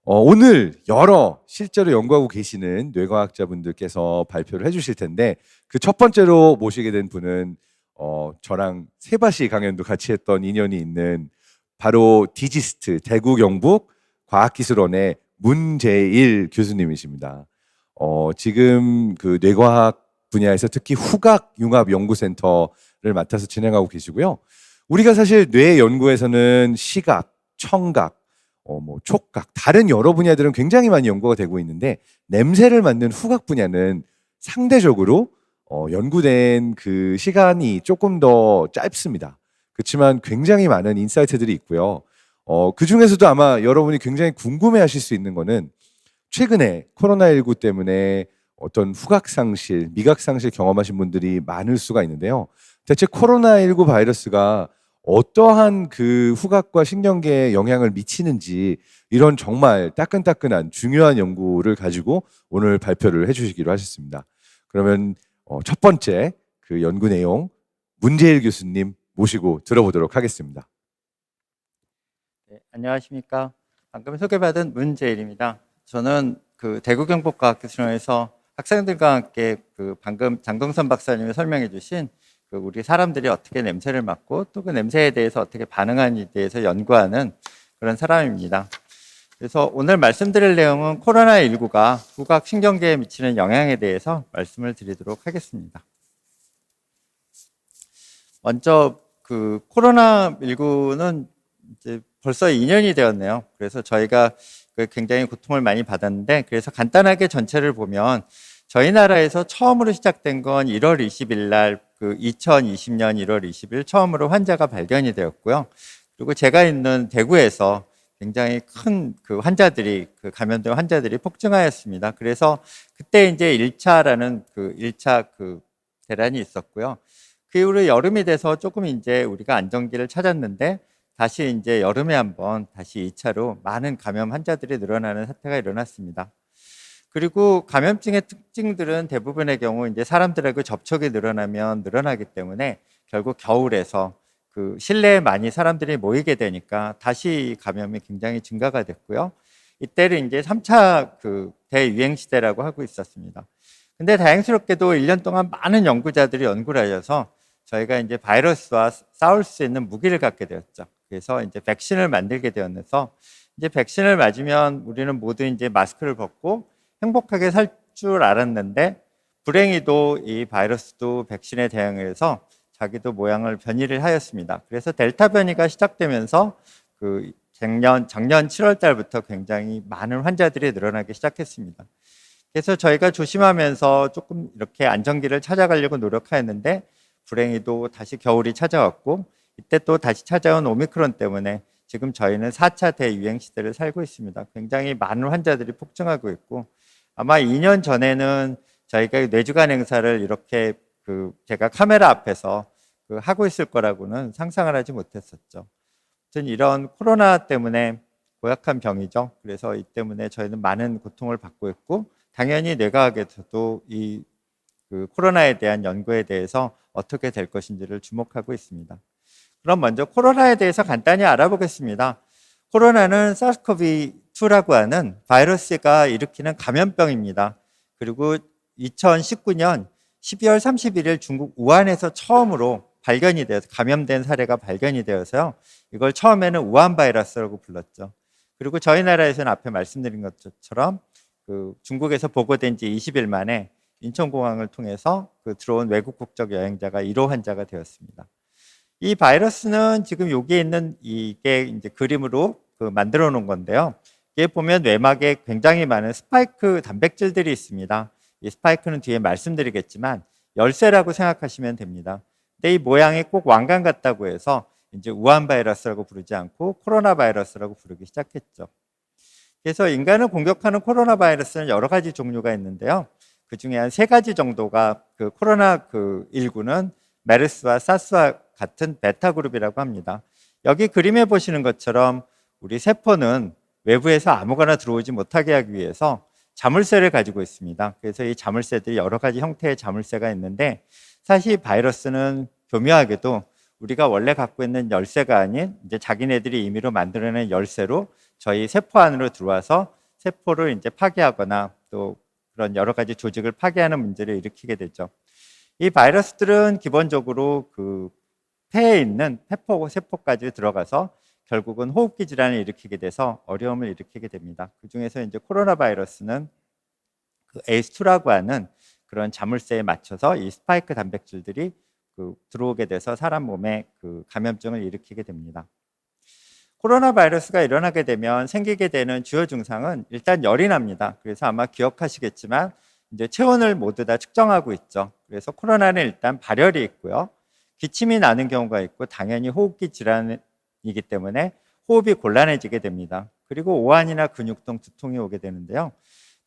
오늘 여러 실제로 연구하고 계시는 뇌과학자분들께서 발표를 해주실 텐데 그 첫 번째로 모시게 된 분은 저랑 세바시 강연도 같이 했던 인연이 있는 바로 디지스트 대구 경북 과학기술원의 문재일 교수님이십니다. 지금 그 뇌과학 분야에서 특히 후각융합연구센터를 맡아서 진행하고 계시고요. 우리가 사실 뇌 연구에서는 시각, 청각, 촉각, 다른 여러 분야들은 굉장히 많이 연구가 되고 있는데 냄새를 맡는 후각 분야는 상대적으로 연구된 그 시간이 조금 더 짧습니다. 그렇지만 굉장히 많은 인사이트들이 있고요. 그 중에서도 아마 여러분이 굉장히 궁금해하실 수 있는 거는 최근에 코로나19 때문에 어떤 후각 상실, 미각 상실 경험하신 분들이 많을 수가 있는데요. 대체 코로나19 바이러스가 어떠한 그 후각과 신경계에 영향을 미치는지 이런 정말 따끈따끈한 중요한 연구를 가지고 오늘 발표를 해주시기로 하셨습니다. 그러면 첫 번째 그 연구 내용 문재일 교수님 모시고 들어보도록 하겠습니다. 네, 안녕하십니까. 방금 소개받은 문재일입니다. 저는 그 대구 경북과학기술원에서 학생들과 함께 그 방금 장동선 박사님이 설명해 주신 그 우리 사람들이 어떻게 냄새를 맡고 또 그 냄새에 대해서 어떻게 반응하는지에 대해서 연구하는 그런 사람입니다. 그래서 오늘 말씀드릴 내용은 코로나19가 후각 신경계에 미치는 영향에 대해서 말씀을 드리도록 하겠습니다. 먼저 그 코로나19는 이제 벌써 2년이 되었네요. 그래서 저희가 굉장히 고통을 많이 받았는데, 그래서 간단하게 전체를 보면 저희 나라에서 처음으로 시작된 건 1월 20일 날 그 2020년 1월 20일 처음으로 환자가 발견이 되었고요. 그리고 제가 있는 대구에서 굉장히 큰 그 환자들이, 그 감염된 환자들이 폭증하였습니다. 그래서 그때 이제 1차라는 그 1차 그 대란이 있었고요. 그 이후로 여름이 돼서 조금 이제 우리가 안정기를 찾았는데, 다시 이제 여름에 한번 다시 2차로 많은 감염 환자들이 늘어나는 사태가 일어났습니다. 그리고 감염증의 특징들은 대부분의 경우 이제 사람들하고 접촉이 늘어나면 늘어나기 때문에 결국 겨울에서 그 실내에 많이 사람들이 모이게 되니까 다시 감염이 굉장히 증가가 됐고요. 이때를 이제 3차 그 대유행 시대라고 하고 있었습니다. 근데 다행스럽게도 1년 동안 많은 연구자들이 연구를 하셔서 저희가 이제 바이러스와 싸울 수 있는 무기를 갖게 되었죠. 그래서 이제 백신을 만들게 되어서 이제 백신을 맞으면 우리는 모두 이제 마스크를 벗고 행복하게 살 줄 알았는데, 불행히도 이 바이러스도 백신에 대응해서 자기도 모양을 변이를 하였습니다. 그래서 델타 변이가 시작되면서 그 작년 7월 달부터 굉장히 많은 환자들이 늘어나기 시작했습니다. 그래서 저희가 조심하면서 조금 이렇게 안정기를 찾아가려고 노력하였는데, 불행히도 다시 겨울이 찾아왔고, 이때 또 다시 찾아온 오미크론 때문에 지금 저희는 4차 대유행 시대를 살고 있습니다. 굉장히 많은 환자들이 폭증하고 있고, 아마 2년 전에는 저희가 뇌주간 행사를 이렇게 그 제가 카메라 앞에서 그 하고 있을 거라고는 상상을 하지 못했었죠. 아무튼 이런 코로나 때문에 고약한 병이죠. 그래서 이 때문에 저희는 많은 고통을 받고 있고, 당연히 뇌과학에서도 이 그 코로나에 대한 연구에 대해서 어떻게 될 것인지를 주목하고 있습니다. 그럼 먼저 코로나에 대해서 간단히 알아보겠습니다. 코로나는 사스코비2라고 하는 바이러스가 일으키는 감염병입니다. 그리고 2019년 12월 31일 중국 우한에서 처음으로 발견이 되어서 감염된 사례가 발견이 되어서요. 이걸 처음에는 우한 바이러스라고 불렀죠. 그리고 저희 나라에서는 앞에 말씀드린 것처럼 그 중국에서 보고된 지 20일 만에 인천공항을 통해서 그 들어온 외국 국적 여행자가 1호 환자가 되었습니다. 이 바이러스는 지금 여기에 있는 이게 이제 그림으로 그 만들어 놓은 건데요. 이게 보면 외막에 굉장히 많은 스파이크 단백질들이 있습니다. 이 스파이크는 뒤에 말씀드리겠지만 열쇠라고 생각하시면 됩니다. 근데 이 모양이 꼭 왕관 같다고 해서 이제 우한 바이러스라고 부르지 않고 코로나 바이러스라고 부르기 시작했죠. 그래서 인간을 공격하는 코로나 바이러스는 여러 가지 종류가 있는데요. 그 중에 한 3가지 정도가 그 코로나 19는 메르스와 사스와 같은 베타 그룹이라고 합니다. 여기 그림에 보시는 것처럼 우리 세포는 외부에서 아무거나 들어오지 못하게 하기 위해서 자물쇠를 가지고 있습니다. 그래서 이 자물쇠들이 여러 가지 형태의 자물쇠가 있는데, 사실 바이러스는 교묘하게도 우리가 원래 갖고 있는 열쇠가 아닌 이제 자기네들이 임의로 만들어낸 열쇠로 저희 세포 안으로 들어와서 세포를 이제 파괴하거나 또 그런 여러 가지 조직을 파괴하는 문제를 일으키게 되죠. 이 바이러스들은 기본적으로 그 폐에 있는 세포까지 들어가서 결국은 호흡기 질환을 일으키게 돼서 어려움을 일으키게 됩니다. 그 중에서 이제 코로나 바이러스는 그 ACE2라고 하는 그런 자물쇠에 맞춰서 이 스파이크 단백질들이 들어오게 돼서 사람 몸에 그 감염증을 일으키게 됩니다. 코로나 바이러스가 일어나게 되면 생기게 되는 주요 증상은 일단 열이 납니다. 그래서 아마 기억하시겠지만 이제 체온을 모두 다 측정하고 있죠. 그래서 코로나는 일단 발열이 있고요. 기침이 나는 경우가 있고 당연히 호흡기 질환이기 때문에 호흡이 곤란해지게 됩니다. 그리고 오한이나 근육통, 두통이 오게 되는데요.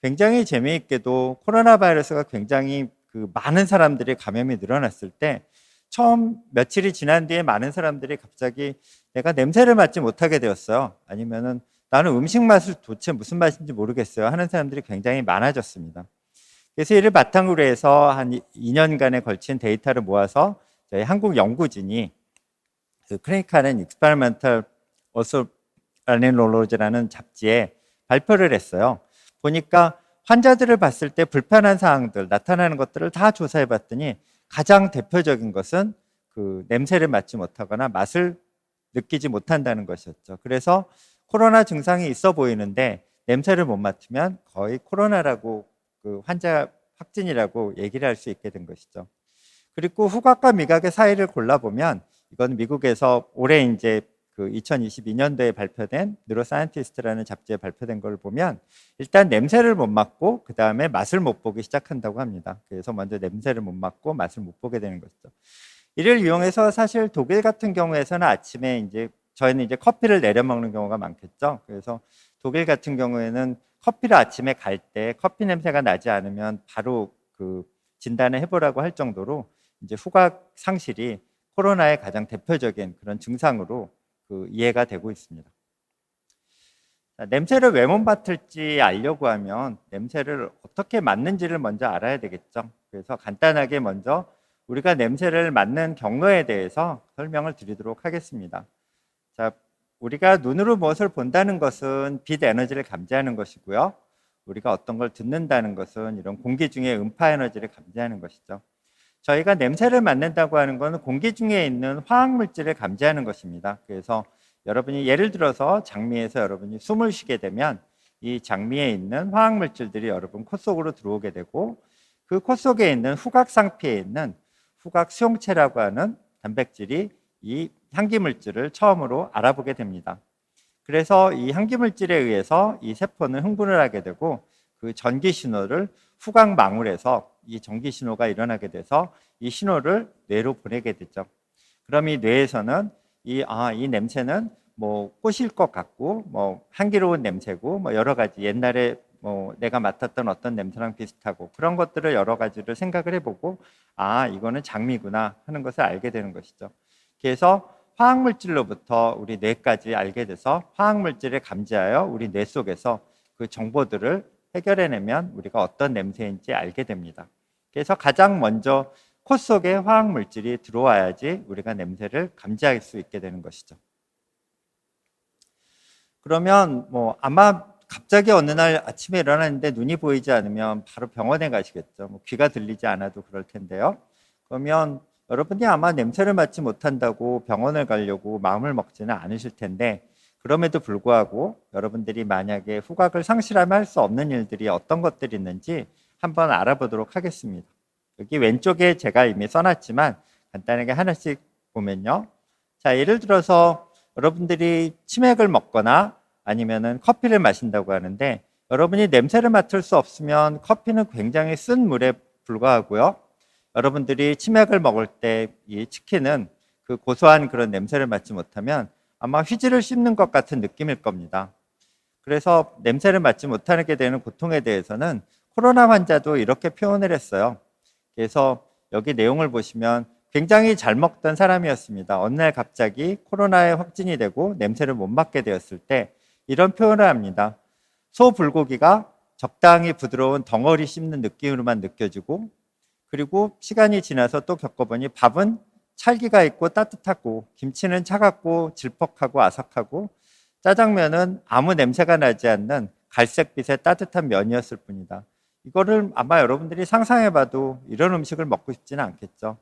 굉장히 재미있게도 코로나 바이러스가 굉장히 그 많은 사람들이 감염이 늘어났을 때 처음 며칠이 지난 뒤에 많은 사람들이 갑자기 내가 냄새를 맡지 못하게 되었어요. 아니면은 나는 음식 맛을 도대체 무슨 맛인지 모르겠어요 하는 사람들이 굉장히 많아졌습니다. 그래서 이를 바탕으로 해서 한 2년간에 걸친 데이터를 모아서 저희 한국 연구진이 그 클리니컬 앤 익스페리멘털 오스라니놀로지라는 잡지에 발표를 했어요. 보니까 환자들을 봤을 때 불편한 사항들, 나타나는 것들을 다 조사해 봤더니 가장 대표적인 것은 그 냄새를 맡지 못하거나 맛을 느끼지 못한다는 것이었죠. 그래서 코로나 증상이 있어 보이는데 냄새를 못 맡으면 거의 코로나라고 그 환자 확진이라고 얘기를 할 수 있게 된 것이죠. 그리고 후각과 미각의 사이를 골라보면 이건 미국에서 올해 이제 그 2022년도에 발표된 뉴로사이언티스트라는 잡지에 발표된 걸 보면 일단 냄새를 못 맡고 그 다음에 맛을 못 보기 시작한다고 합니다. 그래서 먼저 냄새를 못 맡고 맛을 못 보게 되는 것이죠. 이를 이용해서 사실 독일 같은 경우에서는 아침에 이제 저희는 이제 커피를 내려 먹는 경우가 많겠죠. 그래서 독일 같은 경우에는 커피를 아침에 갈 때 커피 냄새가 나지 않으면 바로 그 진단을 해보라고 할 정도로 이제 후각 상실이 코로나의 가장 대표적인 그런 증상으로 그 이해가 되고 있습니다. 냄새를 왜 못 맡을지 알려고 하면 냄새를 어떻게 맡는지를 먼저 알아야 되겠죠. 그래서 간단하게 먼저 우리가 냄새를 맡는 경로에 대해서 설명을 드리도록 하겠습니다. 자, 우리가 눈으로 무엇을 본다는 것은 빛 에너지를 감지하는 것이고요. 우리가 어떤 걸 듣는다는 것은 이런 공기 중에 음파 에너지를 감지하는 것이죠. 저희가 냄새를 맡는다고 하는 것은 공기 중에 있는 화학 물질을 감지하는 것입니다. 그래서 여러분이 예를 들어서 장미에서 여러분이 숨을 쉬게 되면 이 장미에 있는 화학 물질들이 여러분 코 속으로 들어오게 되고 그 코 속에 있는 후각 상피에 있는 후각 수용체라고 하는 단백질이 이 향기 물질을 처음으로 알아보게 됩니다. 그래서 이 향기 물질에 의해서 이 세포는 흥분을 하게 되고 그 전기 신호를 후각 망울에서 이 전기 신호가 일어나게 돼서 이 신호를 뇌로 보내게 되죠. 그럼 이 뇌에서는 이 냄새는 뭐 꽃일 것 같고 뭐 향기로운 냄새고 뭐 여러 가지 옛날에 뭐 내가 맡았던 어떤 냄새랑 비슷하고 그런 것들을 여러 가지를 생각을 해보고 이거는 장미구나 하는 것을 알게 되는 것이죠. 그래서 화학물질로부터 우리 뇌까지 알게 돼서 화학물질을 감지하여 우리 뇌 속에서 그 정보들을 해결해내면 우리가 어떤 냄새인지 알게 됩니다. 그래서 가장 먼저 코 속에 화학물질이 들어와야지 우리가 냄새를 감지할 수 있게 되는 것이죠. 그러면 뭐 아마 갑자기 어느 날 아침에 일어났는데 눈이 보이지 않으면 바로 병원에 가시겠죠. 뭐 귀가 들리지 않아도 그럴 텐데요. 그러면 여러분이 아마 냄새를 맡지 못한다고 병원을 가려고 마음을 먹지는 않으실 텐데 그럼에도 불구하고 여러분들이 만약에 후각을 상실하면 할 수 없는 일들이 어떤 것들이 있는지 한번 알아보도록 하겠습니다. 여기 왼쪽에 제가 이미 써놨지만 간단하게 하나씩 보면요. 자, 예를 들어서 여러분들이 치맥을 먹거나 아니면은 커피를 마신다고 하는데 여러분이 냄새를 맡을 수 없으면 커피는 굉장히 쓴 물에 불과하고요. 여러분들이 치맥을 먹을 때 이 치킨은 그 고소한 그런 냄새를 맡지 못하면 아마 휴지를 씹는 것 같은 느낌일 겁니다. 그래서 냄새를 맡지 못하게 되는 고통에 대해서는 코로나 환자도 이렇게 표현을 했어요. 그래서 여기 내용을 보시면 굉장히 잘 먹던 사람이었습니다. 어느 날 갑자기 코로나에 확진이 되고 냄새를 못 맡게 되었을 때 이런 표현을 합니다. 소불고기가 적당히 부드러운 덩어리 씹는 느낌으로만 느껴지고 그리고 시간이 지나서 또 겪어보니 밥은 찰기가 있고 따뜻하고 김치는 차갑고 질퍽하고 아삭하고 짜장면은 아무 냄새가 나지 않는 갈색빛의 따뜻한 면이었을 뿐이다. 이거를 아마 여러분들이 상상해봐도 이런 음식을 먹고 싶지는 않겠죠.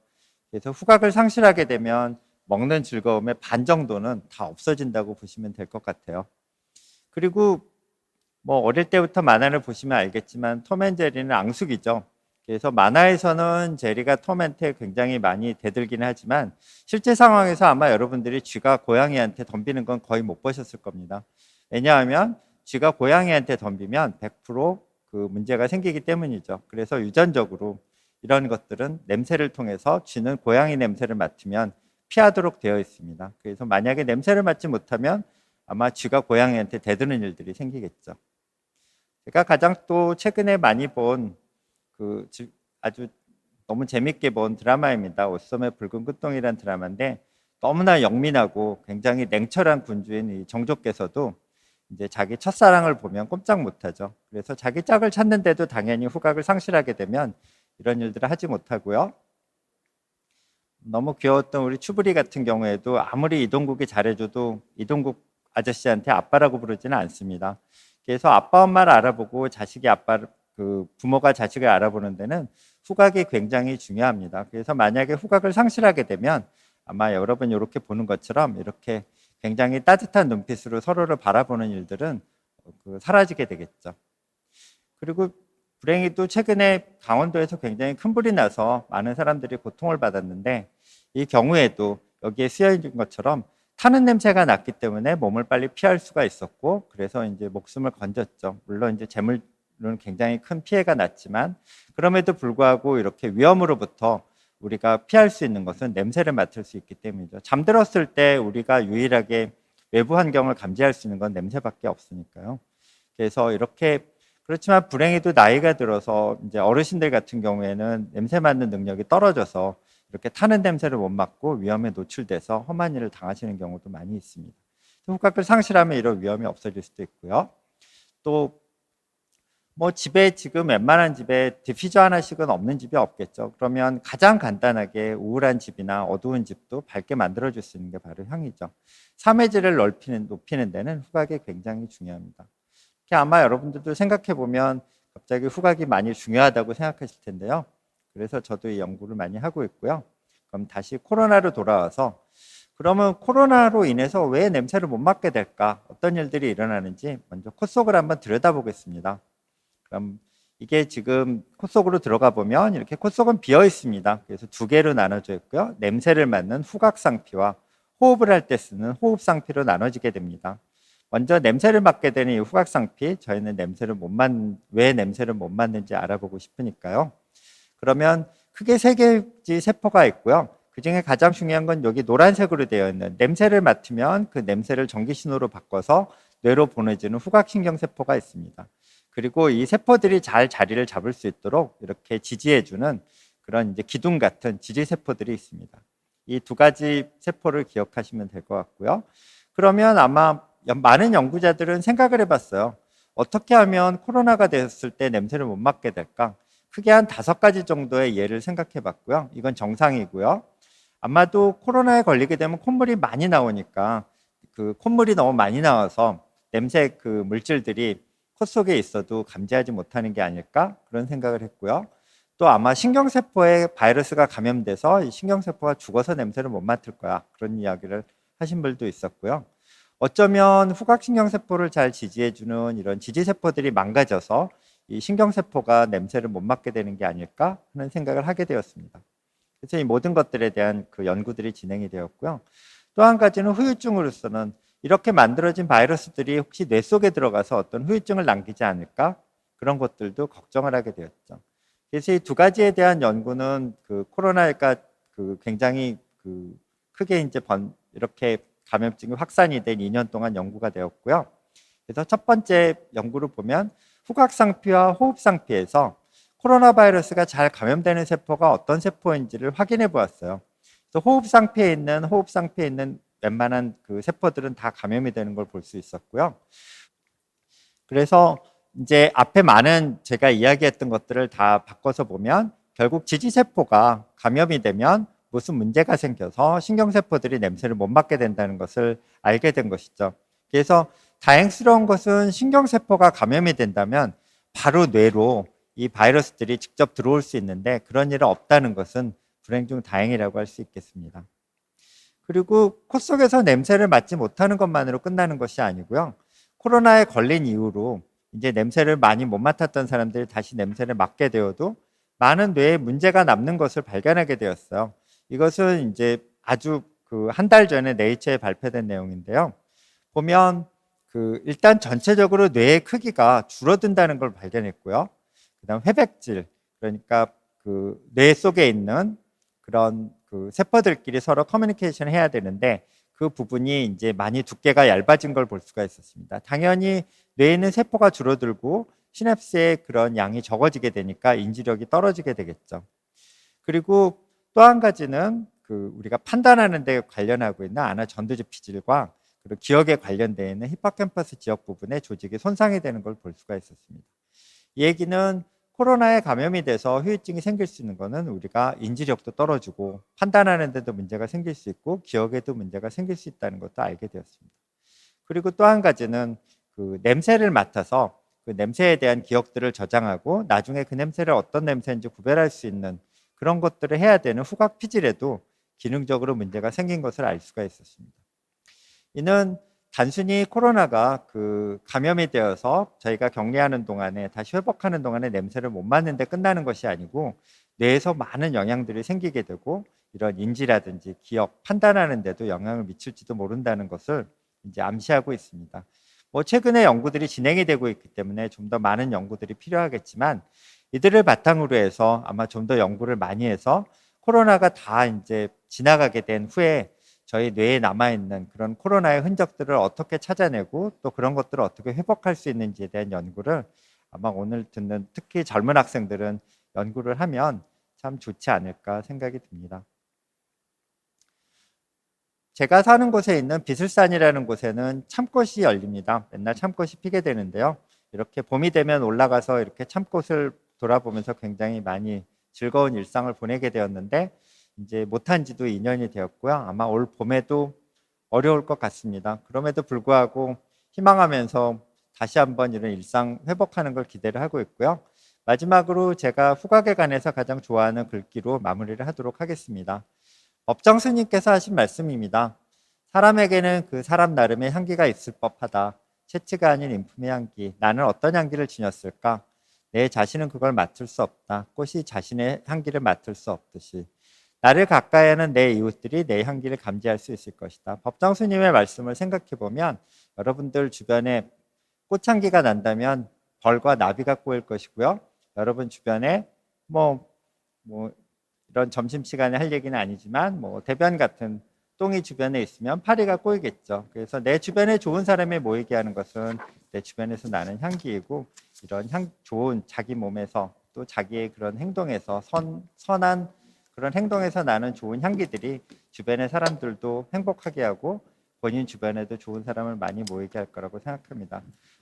그래서 후각을 상실하게 되면 먹는 즐거움의 반 정도는 다 없어진다고 보시면 될 것 같아요. 그리고 뭐 어릴 때부터 만화를 보시면 알겠지만 톰 앤 제리는 앙숙이죠. 그래서 만화에서는 제리가 톰한테 굉장히 많이 대들긴 하지만 실제 상황에서 아마 여러분들이 쥐가 고양이한테 덤비는 건 거의 못 보셨을 겁니다. 왜냐하면 쥐가 고양이한테 덤비면 100%그 문제가 생기기 때문이죠. 그래서 유전적으로 이런 것들은 냄새를 통해서 쥐는 고양이 냄새를 맡으면 피하도록 되어 있습니다. 그래서 만약에 냄새를 맡지 못하면 아마 쥐가 고양이한테 대드는 일들이 생기겠죠. 제가 가장 또 최근에 많이 본 그 아주 너무 재밌게 본 드라마입니다. 옷소매 붉은 끝동이라는 드라마인데 너무나 영민하고 굉장히 냉철한 군주인 이 정족께서도 이제 자기 첫사랑을 보면 꼼짝 못하죠. 그래서 자기 짝을 찾는데도 당연히 후각을 상실하게 되면 이런 일들을 하지 못하고요. 너무 귀여웠던 우리 추브리 같은 경우에도 아무리 이동국이 잘해줘도 이동국 아저씨한테 아빠라고 부르지는 않습니다. 그래서 아빠 엄마를 알아보고 자식이 아빠를 그 부모가 자식을 알아보는 데는 후각이 굉장히 중요합니다. 그래서 만약에 후각을 상실하게 되면 아마 여러분 이렇게 보는 것처럼 이렇게 굉장히 따뜻한 눈빛으로 서로를 바라보는 일들은 사라지게 되겠죠. 그리고 불행히도 최근에 강원도에서 굉장히 큰 불이 나서 많은 사람들이 고통을 받았는데 이 경우에도 여기에 쓰여 있는 것처럼 타는 냄새가 났기 때문에 몸을 빨리 피할 수가 있었고 그래서 이제 목숨을 건졌죠. 물론 이제 재물은 굉장히 큰 피해가 났지만 그럼에도 불구하고 이렇게 위험으로부터 우리가 피할 수 있는 것은 냄새를 맡을 수 있기 때문이죠. 잠들었을 때 우리가 유일하게 외부 환경을 감지할 수 있는 건 냄새밖에 없으니까요. 그래서 이렇게 그렇지만 불행히도 나이가 들어서 이제 어르신들 같은 경우에는 냄새 맡는 능력이 떨어져서 이렇게 타는 냄새를 못 맡고 위험에 노출돼서 험한 일을 당하시는 경우도 많이 있습니다. 후각을 상실하면 이런 위험이 없어질 수도 있고요. 또 뭐 집에 지금 웬만한 집에 디퓨저 하나씩은 없는 집이 없겠죠. 그러면 가장 간단하게 우울한 집이나 어두운 집도 밝게 만들어줄 수 있는 게 바로 향이죠. 삼해질을 높이는 데는 후각이 굉장히 중요합니다. 아마 여러분들도 생각해 보면 갑자기 후각이 많이 중요하다고 생각하실 텐데요. 그래서 저도 이 연구를 많이 하고 있고요. 그럼 다시 코로나로 돌아와서 그러면 코로나로 인해서 왜 냄새를 못 맡게 될까? 어떤 일들이 일어나는지 먼저 코 속을 한번 들여다보겠습니다. 그럼 이게 지금 코 속으로 들어가 보면 이렇게 코 속은 비어 있습니다. 그래서 두 개로 나눠져 있고요. 냄새를 맡는 후각 상피와 호흡을 할 때 쓰는 호흡 상피로 나눠지게 됩니다. 먼저 냄새를 맡게 되는 이 후각 상피, 저희는 왜 냄새를 못 맡는지 알아보고 싶으니까요. 그러면 크게 세 개의 세포가 있고요. 그 중에 가장 중요한 건 여기 노란색으로 되어 있는 냄새를 맡으면 그 냄새를 전기 신호로 바꿔서 뇌로 보내주는 후각신경 세포가 있습니다. 그리고 이 세포들이 잘 자리를 잡을 수 있도록 이렇게 지지해주는 그런 이제 기둥 같은 지지 세포들이 있습니다. 이 두 가지 세포를 기억하시면 될 것 같고요. 그러면 아마 많은 연구자들은 생각을 해봤어요. 어떻게 하면 코로나가 됐을 때 냄새를 못 맡게 될까? 크게 한 5가지 정도의 예를 생각해 봤고요. 이건 정상이고요. 아마도 코로나에 걸리게 되면 콧물이 많이 나오니까 그 콧물이 너무 많이 나와서 냄새 그 물질들이 코 속에 있어도 감지하지 못하는 게 아닐까? 그런 생각을 했고요. 또 아마 신경세포에 바이러스가 감염돼서 이 신경세포가 죽어서 냄새를 못 맡을 거야. 그런 이야기를 하신 분도 있었고요. 어쩌면 후각신경세포를 잘 지지해주는 이런 지지세포들이 망가져서 이 신경세포가 냄새를 못 맡게 되는 게 아닐까 하는 생각을 하게 되었습니다. 그래서 이 모든 것들에 대한 그 연구들이 진행이 되었고요. 또 한 가지는 후유증으로서는 이렇게 만들어진 바이러스들이 혹시 뇌 속에 들어가서 어떤 후유증을 남기지 않을까? 그런 것들도 걱정을 하게 되었죠. 그래서 이 두 가지에 대한 연구는 그 코로나가 그 굉장히 그 크게 이제 이렇게 감염증이 확산이 된 2년 동안 연구가 되었고요. 그래서 첫 번째 연구를 보면 후각상피와 호흡상피에서 코로나 바이러스가 잘 감염되는 세포가 어떤 세포인지를 확인해 보았어요. 그래서 호흡상피에 있는 웬만한 그 세포들은 다 감염이 되는 걸 볼 수 있었고요. 그래서 이제 앞에 많은 제가 이야기했던 것들을 다 바꿔서 보면 결국 지지세포가 감염이 되면 무슨 문제가 생겨서 신경세포들이 냄새를 못 맡게 된다는 것을 알게 된 것이죠. 그래서 다행스러운 것은 신경세포가 감염이 된다면 바로 뇌로 이 바이러스들이 직접 들어올 수 있는데 그런 일은 없다는 것은 불행 중 다행이라고 할 수 있겠습니다. 그리고 코 속에서 냄새를 맡지 못하는 것만으로 끝나는 것이 아니고요. 코로나에 걸린 이후로 이제 냄새를 많이 못 맡았던 사람들이 다시 냄새를 맡게 되어도 많은 뇌에 문제가 남는 것을 발견하게 되었어요. 이것은 이제 아주 한 달 전에 네이처에 발표된 내용인데요. 보면 일단 전체적으로 뇌의 크기가 줄어든다는 걸 발견했고요. 그다음 회백질, 그러니까 뇌 속에 있는 그런 세포들끼리 서로 커뮤니케이션 해야 되는데 그 부분이 이제 많이 두께가 얇아진 걸 볼 수가 있었습니다. 당연히 뇌에 있는 세포가 줄어들고 시냅스의 그런 양이 적어지게 되니까 인지력이 떨어지게 되겠죠. 그리고 또 한 가지는 우리가 판단하는 데 관련하고 있는 아나 전두지 피질과 그리고 기억에 관련되어 있는 히포캠퍼스 지역 부분의 조직이 손상이 되는 걸 볼 수가 있었습니다. 이 얘기는 코로나에 감염이 돼서 후유증이 생길 수 있는 것은 우리가 인지력도 떨어지고 판단하는 데도 문제가 생길 수 있고 기억에도 문제가 생길 수 있다는 것도 알게 되었습니다. 그리고 또 한 가지는 냄새를 맡아서 그 냄새에 대한 기억들을 저장하고 나중에 그 냄새를 어떤 냄새인지 구별할 수 있는 그런 것들을 해야 되는 후각 피질에도 기능적으로 문제가 생긴 것을 알 수가 있었습니다. 이는 단순히 코로나가 감염이 되어서 저희가 격리하는 동안에 다시 회복하는 동안에 냄새를 못 맡는데 끝나는 것이 아니고 뇌에서 많은 영향들이 생기게 되고 이런 인지라든지 기억, 판단하는 데도 영향을 미칠지도 모른다는 것을 이제 암시하고 있습니다. 최근에 연구들이 진행이 되고 있기 때문에 좀 더 많은 연구들이 필요하겠지만 이들을 바탕으로 해서 아마 좀 더 연구를 많이 해서 코로나가 다 이제 지나가게 된 후에 저희 뇌에 남아있는 그런 코로나의 흔적들을 어떻게 찾아내고 또 그런 것들을 어떻게 회복할 수 있는지에 대한 연구를 아마 오늘 듣는 특히 젊은 학생들은 연구를 하면 참 좋지 않을까 생각이 듭니다. 제가 사는 곳에 있는 비슬산이라는 곳에는 참꽃이 열립니다. 맨날 참꽃이 피게 되는데요. 이렇게 봄이 되면 올라가서 이렇게 참꽃을 돌아보면서 굉장히 많이 즐거운 일상을 보내게 되었는데 이제 못한 지도 2년이 되었고요. 아마 올 봄에도 어려울 것 같습니다. 그럼에도 불구하고 희망하면서 다시 한번 이런 일상 회복하는 걸 기대를 하고 있고요. 마지막으로 제가 후각에 관해서 가장 좋아하는 글귀로 마무리를 하도록 하겠습니다. 법정 스님께서 하신 말씀입니다. 사람에게는 그 사람 나름의 향기가 있을 법하다. 채취가 아닌 인품의 향기. 나는 어떤 향기를 지녔을까? 내 자신은 그걸 맡을 수 없다. 꽃이 자신의 향기를 맡을 수 없듯이. 나를 가까이 하는 내 이웃들이 내 향기를 감지할 수 있을 것이다. 법정 스님의 말씀을 생각해 보면 여러분들 주변에 꽃향기가 난다면 벌과 나비가 꼬일 것이고요. 여러분 주변에 뭐 이런 점심시간에 할 얘기는 아니지만 대변 같은 똥이 주변에 있으면 파리가 꼬이겠죠. 그래서 내 주변에 좋은 사람이 모이게 하는 것은 내 주변에서 나는 향기이고 이런 좋은 자기 몸에서 또 자기의 그런 행동에서 선한 그런 행동에서 나는 좋은 향기들이 주변의 사람들도 행복하게 하고 본인 주변에도 좋은 사람을 많이 모이게 할 거라고 생각합니다.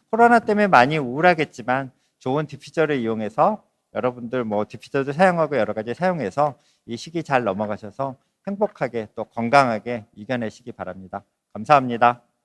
코로나 때문에 많이 우울하겠지만 좋은 디퓨저를 이용해서 여러분들 디퓨저도 사용하고 여러 가지 사용해서 이 시기 잘 넘어가셔서 행복하게 또 건강하게 이겨내시기 바랍니다. 감사합니다.